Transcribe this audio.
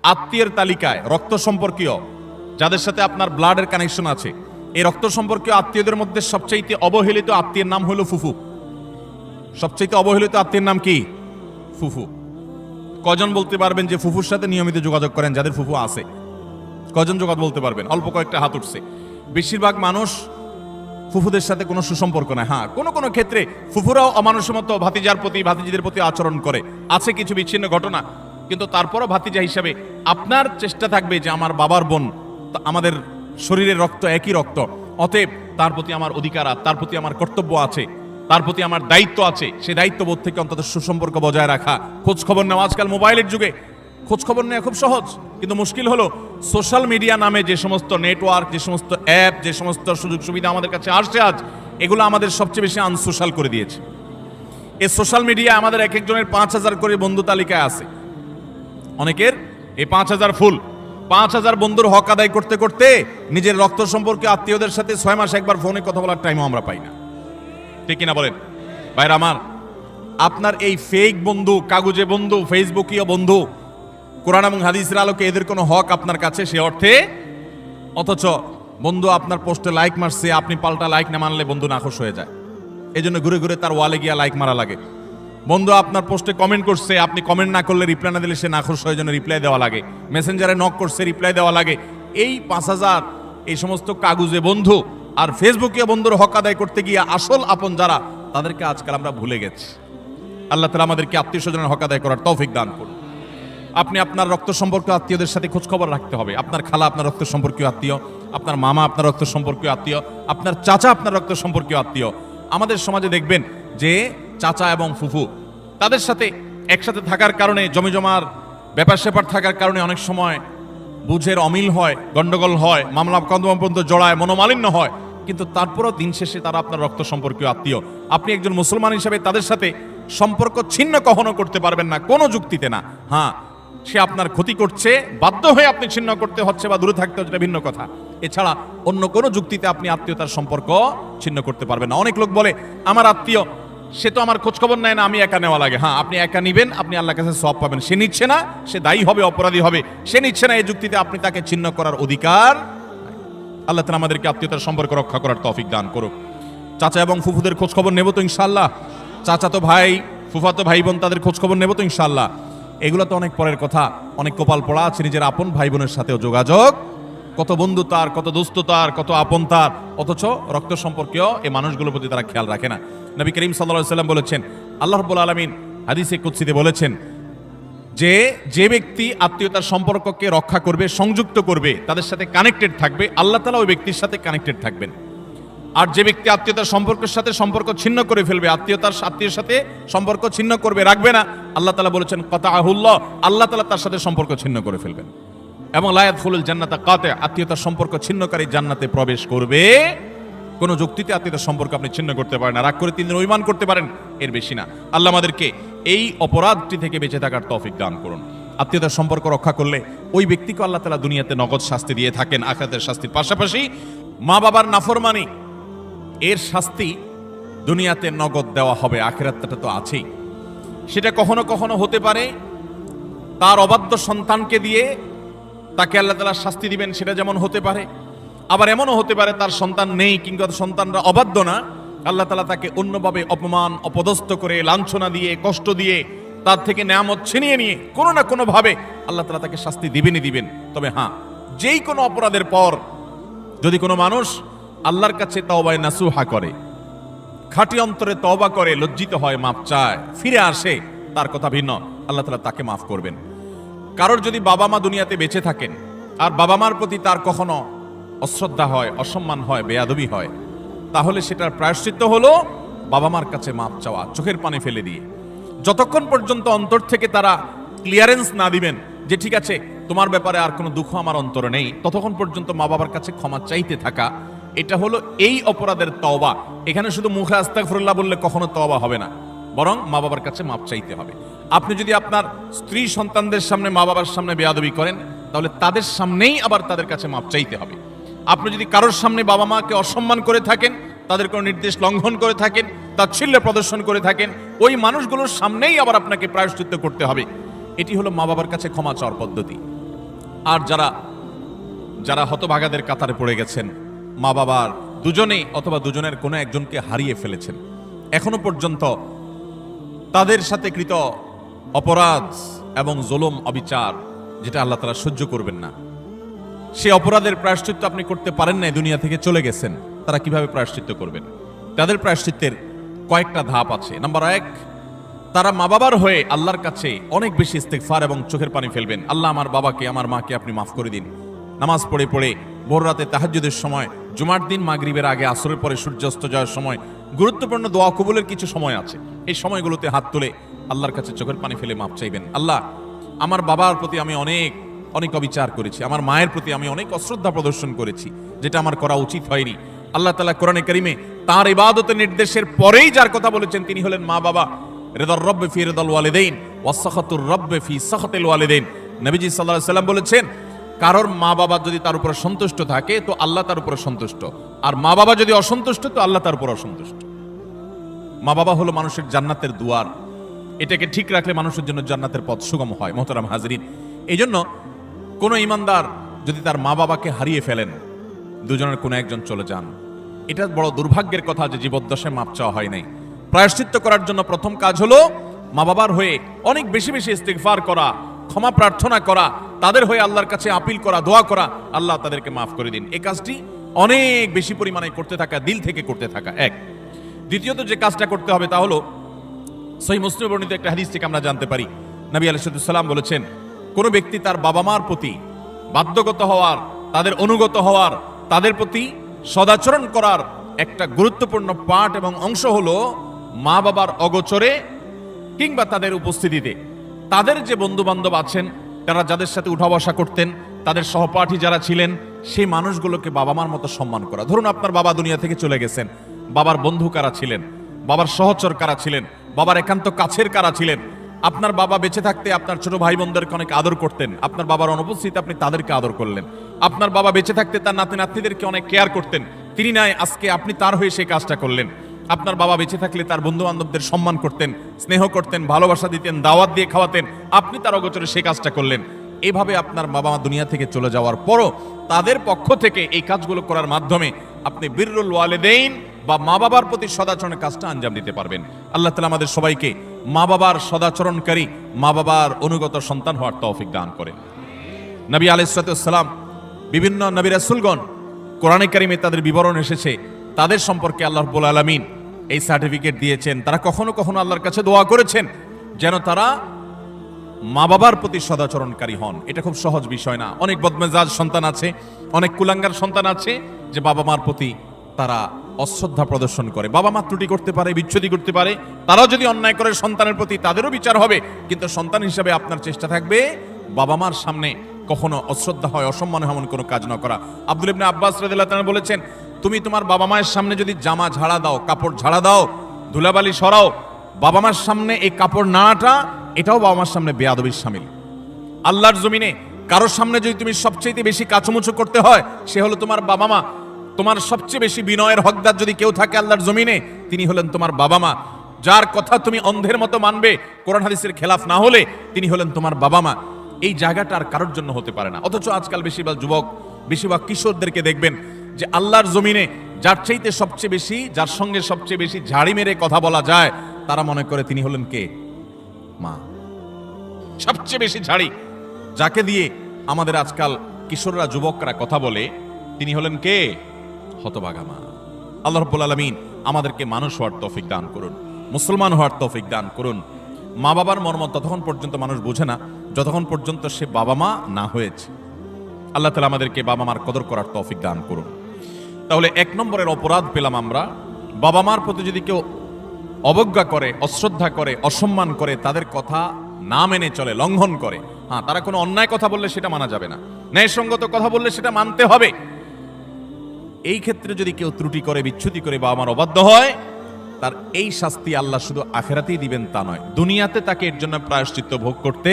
আত্মীয়ের তালিকায় রক্ত সম্পর্কীয় যাদের সাথে আপনার ব্লাডের কানেকশন আছে, এই রক্ত সম্পর্কীয় আত্মীয়দের মধ্যে সবচাইতে অবহেলিত আত্মীয়ের নাম হলো ফুফু। সবচাইতে অবহেলিত আত্মীয়ের নাম কি? ফুফু। কজন বলতে পারবেন যে ফুফুর সাথে নিয়মিত যোগাযোগ করেন? যাদের ফুফু আছে কজন যোগাযোগ বলতে পারবেন? অল্প কয়েকটা হাত উঠছে। বেশিরভাগ মানুষ ফুফুদের সাথে কোনো সুসম্পর্ক নাই। হ্যাঁ, কোনো কোনো ক্ষেত্রে ফুফুরাও অমানুষের মতো ভাতিজার প্রতি ভাতিজিদের প্রতি আচরণ করে, আছে কিছু বিচ্ছিন্ন ঘটনা, কিন্তু তারপরও ভাতিজা হিসাবে আপনার চেষ্টা থাকবে যে আমার বাবার বোন, আমাদের শরীরের রক্ত একই রক্ত, অতএব তার প্রতি আমার অধিকার, তার প্রতি আমার কর্তব্য আছে, তার প্রতি আমার দায়িত্ব আছে। সেই দায়িত্ববোধ থেকে অন্তত সুসম্পর্ক বজায় রাখা, খোঁজ খবর নেওয়া। আজকাল মোবাইলের যুগে খোঁজ খবর নেওয়া খুব সহজ, কিন্তু মুশকিল হলো সোশ্যাল মিডিয়া নামে যে সমস্ত নেটওয়ার্ক, যে সমস্ত অ্যাপ, যে সমস্ত সুযোগ সুবিধা আমাদের কাছে আসছে আজ, এগুলো আমাদের সবচেয়ে বেশি আনসোশ্যাল করে দিয়েছে। এই সোশ্যাল মিডিয়া আমাদের এক একজনের 5,000 করে বন্ধু তালিকায় আছে। অনেকের এই 5,000 ফুল। 5,000 বন্ধুর হক আদায় করতে করতে নিজের রক্ত সম্পর্কে আত্মীয়দের সাথে 6 মাস একবার ফোনে কথা বলার টাইমও আমরা পাই না। ঠিক কিনা বলেন ভাইরা আমার? আপনার এই ফেক বন্ধু, কাগজে বন্ধু, ফেসবুকীয় বন্ধু, কোরআন এবং হাদিসের আলোকে এদের কোনো হক আপনার কাছে সে অর্থে? অথচ বন্ধু আপনার পোস্টে লাইক মারছে, আপনি পাল্টা লাইক না মানলে বন্ধু নাখোশ হয়ে যায়। এই জন্য ঘুরে ঘুরে তার ওয়ালে গিয়া লাইক মারা লাগে। বন্ধু আপনার পোস্টে কমেন্ট করছে, আপনি কমেন্ট না করলে, রিপ্লাই না দিলে সে নাখোশ হয়ে জন্য রিপ্লাই দেওয়া লাগে। মেসেঞ্জারে নক করছে, রিপ্লাই দেওয়া লাগে। এই 5,000 এই সমস্ত কাগজে বন্ধু আর ফেসবুকে বন্ধুর হক আদায় করতে গিয়ে আসল আপন যারা, তাদেরকে আজকাল আমরা ভুলে গেছি। আল্লাহ তাআলা আমাদেরকে আত্মীয় স্বজনের হক আদায় করার তৌফিক দান করুন। আপনি আপনার রক্ত সম্পর্কীয় আত্মীয়দের সাথে খোঁজ খবর রাখতে হবে। আপনার খালা আপনার রক্ত সম্পর্কীয় আত্মীয়, আপনার মামা আপনার রক্ত সম্পর্কীয় আত্মীয়, আপনার চাচা আপনার রক্ত সম্পর্কীয় আত্মীয়। আমাদের সমাজে দেখবেন যে চাচা এবং ফুফু তাদের সাথে একসাথে থাকার কারণে, জমি জমার ব্যাপার স্যাপার থাকার কারণে অনেক সময় বুঝের অমিল হয়, গন্ডগোল হয়, মামলা কদম পর্যন্ত জড়ায়, মনোমালিন্য হয়, কিন্তু তারপরও দিন শেষে তারা আপনার রক্ত সম্পর্কীয় আত্মীয়। আপনি একজন মুসলমান হিসেবে তাদের সাথে সম্পর্ক ছিন্ন কখনো করতে পারবেন না, কোনো যুক্তিতে না। হ্যাঁ, সে আপনার ক্ষতি করছে, বাধ্য হয়ে আপনি ছিন্ন করতে হচ্ছে বা দূরে থাকতে হচ্ছে, ভিন্ন কথা। এছাড়া অন্য কোনো যুক্তিতে আপনি আত্মীয়তার সম্পর্ক ছিন্ন করতে পারবেন না। অনেক লোক বলে আমার আত্মীয়, সে তো আমার খোঁজ খবর নেয় না, আমি একা নেওয়া লাগে। হ্যাঁ, আপনি একা নিবেন, আপনি আল্লাহর কাছে সওয়াব পাবেন। সে নিচ্ছে না, সে দায়ী হবে, অপরাধী হবে। সে নিচ্ছে না, এই যুক্তিতে আপনি তাকে ছিন্ন করার অধিকার। আল্লাহ তাআলা আমাদেরকে আত্মীয়তার সম্পর্ক রক্ষা করার তৌফিক দান করুক। চাচা এবং ফুফুদের খোঁজ খবর নেব তো ইনশাআল্লাহ। চাচা তো ভাই, ফুফাতো ভাই বোন, তাদের খোঁজ খবর নেব তো ইনশাআল্লাহ। এগুলো তো অনেক পরের কথা। অনেক কপাল পড়া আছে নিজের আপন ভাই বোনের সাথেও যোগাযোগ, কত বন্ধু তার, কত দোস্ত তার, কত আপন তার, অথচ রক্ত সম্পর্কীয় এই মানুষগুলোর প্রতি তারা খেয়াল রাখে না। নবী করিম সাল্লাল্লাহু আলাইহি ওয়াসাল্লাম বলেছেন, আল্লাহ রাব্বুল আলামিন হাদিসে কুদসিতে বলেছেন যে যে ব্যক্তি আত্মীয়তার সম্পর্ককে রক্ষা করবে, সংযুক্ত করবে, তাদের সাথে কানেক্টেড থাকবে, আল্লাহ তাআলা ওই ব্যক্তির সাথে কানেক্টেড থাকবেন। আর যে ব্যক্তি আত্মীয়তার সম্পর্কের সাথে সম্পর্ক ছিন্ন করে ফেলবে, আত্মীয়ের সাথে সম্পর্ক ছিন্ন করবে, রাখবে না, আল্লাহ তাআলা বলেছেন কাতাআহুল্লাহ, আল্লাহ তাআলা তার সাথে সম্পর্ক ছিন্ন করে ফেলবেন। এবং লা ইয়াদখুলুল জান্নাতা কাতি, আত্মীয়তার সম্পর্ক ছিন্নকারী জান্নাতে প্রবেশ করবে। কোনো যুক্তিতে আত্মীয়তার সম্পর্ক আপনি ছিন্ন করতে পারেন না। রাগ করে 3 দিন অভিমান করতে পারেন, এর বেশি না। আল্লাহ আমাদেরকে এই অপরাধটি থেকে বেঁচে থাকার তৌফিক দান করুন। আত্মীয়তার সম্পর্ক রক্ষা করলে ওই ব্যক্তিকে আল্লাহ তাআলা দুনিয়াতে নগদ শাস্তি দিয়ে থাকেন, আখিরাতের শাস্তির পাশাপাশি মা বাবার নাফরমানি এর শাস্তি দুনিয়াতে নগদ দেওয়া হবে, আখিরাতটা তো আছেই। সেটা কখনো কখনো হতে পারে তার অবাধ্য সন্তানকে দিয়ে তাকে আল্লাহ তাআলা শাস্তি দিবেন, সেটা যেমন হতে পারে। আবার এমনও হতে পারে তার সন্তান নেই, কিংবা সন্তানরা অবাধ্য না, আল্লাহ তাআলা তাকে অন্যভাবে অপমান, অপদস্থ করে, লাঞ্ছনা দিয়ে, কষ্ট দিয়ে, তার থেকে নেয়ামত ছিনিয়ে নিয়ে কোনো না কোনো ভাবে আল্লাহ তাআলা তাকে শাস্তি দিবেনই দিবেন। তবে হ্যাঁ, যেই কোনো অপরাধের পর যদি কোনো মানুষ আল্লাহর কাছে তওবায়ে নাসুহা করে, খাঁটি অন্তরে তওবা করে, লজ্জিত হয়, মাপ চায়, ফিরে আসে, তার কথা ভিন্ন, আল্লাহ তাআলা তাকে মাফ করবেন। কারোর যদি বাবা মা দুনিয়াতে বেঁচে থাকেন আর বাবা মার প্রতি তার কখনো অশ্রদ্ধা হয়, অসম্মান হয়, বেয়াদবি হয়, তাহলে সেটার প্রায়শ্চিত্ত হলো বাবা মার কাছে মাপ চাওয়া, চোখের পানি ফেলে দিয়ে। যতক্ষণ পর্যন্ত অন্তর থেকে তারা ক্লিয়ারেন্স না দিবেন যে ঠিক আছে তোমার ব্যাপারে আর কোনো দুঃখ আমার অন্তরে নেই, ততক্ষণ পর্যন্ত মা বাবার কাছে ক্ষমা চাইতে থাকা, এটা হলো এই অপরাধের তওবা। এখানে শুধু মুখে আস্তাগফিরুল্লাহ বললে কখনো তওবা হবে না, বরং মা বাবার কাছে মাপ চাইতে হবে। আপনি যদি আপনার স্ত্রী সন্তানদের সামনে, মা বাবার সামনে বেয়াদবি করেন, তাহলে তাদের সামনেই আবার তাদের কাছে মাপ চাইতে হবে। আপনি যদি কারোর সামনে বাবা মাকে অসম্মান করে থাকেন, তাদের কোনো নির্দেশ লঙ্ঘন করে থাকেন, তাচ্ছিল্য প্রদর্শন করে থাকেন, ওই মানুষগুলোর সামনেই আবার আপনাকে প্রায়শ্চিত্ত করতে হবে। এটি হলো মা বাবার কাছে ক্ষমা চাওয়ার পদ্ধতি। আর যারা যারা হতভাগাদের কাতারে পড়ে গেছেন, মা বাবার দুজনেই অথবা দুজনের কোনো একজনকে হারিয়ে ফেলেছেন, এখনো পর্যন্ত তাদের সাথে কৃত অপরাধ এবং জুলুম অবিচার যেটা আল্লাহ তাআলা সহ্য করবেন না, সেই অপরাধের প্রায়শ্চিত্ত আপনি করতে পারেন না, দুনিয়া থেকে চলে গেছেন, তারা কিভাবে প্রায়শ্চিত্ত করবেন? তাদের প্রায়শ্চিত্তের কয়েকটা ধাপ আছে। নাম্বার 1, তারা মা বাবার হয়ে আল্লাহর কাছে অনেক বেশি ইস্তেগফার এবং চোখের পানি ফেলবেন। আল্লাহ, আমার বাবাকে, আমার মাকে আপনি মাফ করে দিন। নামাজ পড়ে পড়ে ভোর রাতে তাহাজ্জুদের সময়, জুমার দিন মাগরিবের আগে, আসরের পরে সূর্যাস্ত যাওয়ার সময়, গুরুত্বপূর্ণ দোয়া কবুলের কিছু সময় আছে, এই সময়গুলোতে হাত তুলে আল্লাহর কাছে চোখের পানি ফেলে মাফ চাইবেন। আল্লাহ, আমার বাবার প্রতি আমি অনেক অনেক অবিচার করেছি, আমার মায়ের প্রতি আমি অনেক অশ্রদ্ধা প্রদর্শন করেছি, যেটা আমার করা উচিত হয়নি। আল্লাহ তাআলা কোরআনে কারিমে তার ইবাদতের নির্দেশের পরেই যার কথা বলেছেন তিনি হলেন মা বাবা। রিদার রব্বি ফি রিদাল ওয়ালিদাইন ওয়া সাখাতুর রব্বি ফি সাখাতিল ওয়ালিদাইন। নবীজি সাল্লাল্লাহু আলাইহি সাল্লাম বলেছেন, কারোর মা বাবা যদি তার উপর সন্তুষ্ট থাকে তো আল্লাহ তার উপর সন্তুষ্ট, আর মা বাবা যদি অসন্তুষ্ট তো আল্লাহ তার উপর অসন্তুষ্ট। মা বাবা হলো মানুষের জান্নাতের দুয়ার, এটাকে ঠিক রাখলে মানুষের জন্য জান্নাতের পথ সুগম হয়। মোহতারাম হাজরিন, এই জন্য কোনো ইমানদার যদি তার মা বাবাকে হারিয়ে ফেলেন, দুজনের কোনো একজন চলে যান, এটা বড় দুর্ভাগ্যের কথা যে জীবদ্দশায় মাপ চাওয়া হয় নাই। প্রায়শ্চিত্ত করার জন্য প্রথম কাজ হলো মা বাবার হয়ে অনেক বেশি বেশি ইস্তিগফার করা, ক্ষমা প্রার্থনা করা, তাদের হয়ে আল্লাহর কাছে আপিল করা, দোয়া করা, আল্লাহ তাদেরকে মাফ করে দিন। এই কাজটি অনেক বেশি পরিমাণে করতে থাকা, দিল থেকে করতে থাকা এক। দ্বিতীয়ত যে কাজটা করতে হবে তা হলো, সহিহ মুসলিম বর্ণিত একটা হাদিস থেকে আমরা জানতে পারি, নবী আলাইহিস সালাম বলেছেন, কোন ব্যক্তি তার বাবা মার প্রতি বাধ্যগত হওয়ার, তাদের অনুগত হওয়ার, তাদের প্রতি সদাচরণ করার একটা গুরুত্বপূর্ণ পার্ট এবং অংশ হলো মা বাবার অগোচরে কিংবা তাদের উপস্থিতিতে তাদের যে বন্ধু বান্ধব আছেন, তারা যাদের সাথে উঠা বসা করতেন, তাদের সহপাঠী যারা ছিলেন, সেই মানুষগুলোকে বাবা মার মতো সম্মান করা। ধরুন আপনার বাবা দুনিয়া থেকে চলে গেছেন, বাবার বন্ধু কারা ছিলেন, বাবার সহচর কারা ছিলেন, বাবার একান্ত কাছের কারা ছিলেন, আপনার বাবা বেঁচে থাকতে আপনার ছোট ভাই বোনদেরকে অনেক আদর করতেন, আপনার বাবার অনুপস্থিতিতে আপনি তাদেরকে আদর করলেন। আপনার বাবা বেঁচে থাকতে তার নাতি নাতনিদেরকে অনেক কেয়ার করতেন, তিনি নাই, আজকে আপনি তার হয়ে সেই কাজটা করলেন। আপনার বাবা বেঁচে থাকলে তার বন্ধু বান্ধবদের সম্মান করতেন, স্নেহ করতেন, ভালোবাসা দিতেন, দাওয়াত দিয়ে খাওয়াতেন, আপনি তার অগোচরে সেই কাজটা করলেন। এইভাবে আপনার বাবা মা দুনিয়া থেকে চলে যাওয়ার পরও তাদের পক্ষ থেকে এই কাজগুলো করার মাধ্যমে আপনি বিররুল ওয়ালিদাইন বা মা বাবার প্রতি সদাচরণের কাজটা আঞ্জাম দিতে পারবেন। আল্লাহ তাআলা আমাদের সবাইকে মা বাবার সদাচরণকারী, মা বাবার অনুগত সন্তান হওয়ার তৌফিক দান করেন। নবী আলাইহিস সালাম, বিভিন্ন নবী রাসূলগণ, কোরআনে কারিমে তাদের বিবরণ এসেছে, তাদের সম্পর্কে আল্লাহ রাব্বুল আলামিন এই সার্টিফিকেট দিয়েছেন। তারা কখনো কখনো আল্লাহর কাছে দোয়া করেছেন যেন তারা মা বাবার প্রতি সদাচরণকারী হন। এটা খুব সহজ বিষয় না। অনেক বদমেজাজ সন্তান আছে, অনেক কুলাঙ্গার সন্তান আছে যে বাবা মার প্রতি তারা অশ্রদ্ধা প্রদর্শন করে। বাবা মা ত্রুটি করতে পারে, বিচ্ছুতি করতে পারে, তারাও যদি অন্যায় করে সন্তানের প্রতি তাদেরও বিচার হবে, কিন্তু সন্তান হিসেবে আপনার চেষ্টা থাকবে বাবা মার সামনে কখনো অশ্রদ্ধা হয়, অসম্মান হয় এমন কোনো কাজ না করা। আব্দুল ইবনে আব্বাস রাদিয়াল্লাহু তাআলা বলেছেন, তুমি তোমার বাবা মায়ের সামনে যদি জামা ঝাড়া দাও, কাপড় ঝাড়া দাও, ধুলাবালি সরাও, বাবা মার সামনে এই কাপড় নাড়াটা এটাও বাবা মার সামনে বেয়াদবির শামিল। আল্লাহর জমিনে কারোর সামনে যদি তুমি সবচেয়ে বেশি কাচুমুচু করতে হয়, সে হলো তোমার বাবা মা। তোমার সবচেয়ে বেশি বিনয়ের হকদার যদি কেউ থাকে আল্লাহর জমিনে, তিনি হলেন তোমার বাবা মা। যার কথা তুমি অন্ধের মতো মানবে, কোরআন হাদিসের খেলাফ না হলে, তিনি হলেন তোমার বাবা মা। এই জায়গাটা আর কারোর জন্য হতে পারে না। অথচ আজকাল বেশিরভাগ যুবক, বেশিরভাগ কিশোরদেরকে দেখবেন যে আল্লাহর জমিনে যার চাইতে সবচেয়ে বেশি, যার সঙ্গে সবচেয়ে বেশি ঝাড়ি মেরে কথা বলা যায়, তারা মনে করে তিনি হলেন কে? মা। সবচেয়ে বেশি ঝাড়ি যাকে দিয়ে আমাদের আজকাল কিশোররা, যুবকরা কথা বলে, তিনি হলেন কে? হতভাগা মা। আল্লাহ রাব্বুল আলামিন আমাদেরকে মানুষ হওয়ার তৌফিক দান করুন, মুসলমান হওয়ার তৌফিক দান করুন। মা বাবার মর্ম ততক্ষণ পর্যন্ত মানুষ বোঝে না যতক্ষণ পর্যন্ত সে বাবা মা না হয়েছে। আল্লাহ তাআলা আমাদেরকে বাবা মার কদর করার তৌফিক দান করুন। তাহলে 1 নম্বরের অপরাধ পেলাম আমরা, বাবা মার প্রতি যদি কেউ অবজ্ঞা করে, অশ্রদ্ধা করে, অসম্মান করে, তাদের কথা না মেনে চলে, লঙ্ঘন করে, হ্যাঁ, তারা কোনো অন্যায় কথা বললে সেটা মানা যাবে না, ন্যায়সঙ্গত কথা বললে সেটা মানতে হবে। এই ক্ষেত্রে যদি কেউ ত্রুটি করে, বিচ্যুতি করে, বাবা মার অবাধ্য হয়, তার এই শাস্তি আল্লাহ শুধু আখিরাতেই দিবেন তা নয়, দুনিয়াতে তাকে এর জন্য প্রায়শ্চিত্ত ভোগ করতে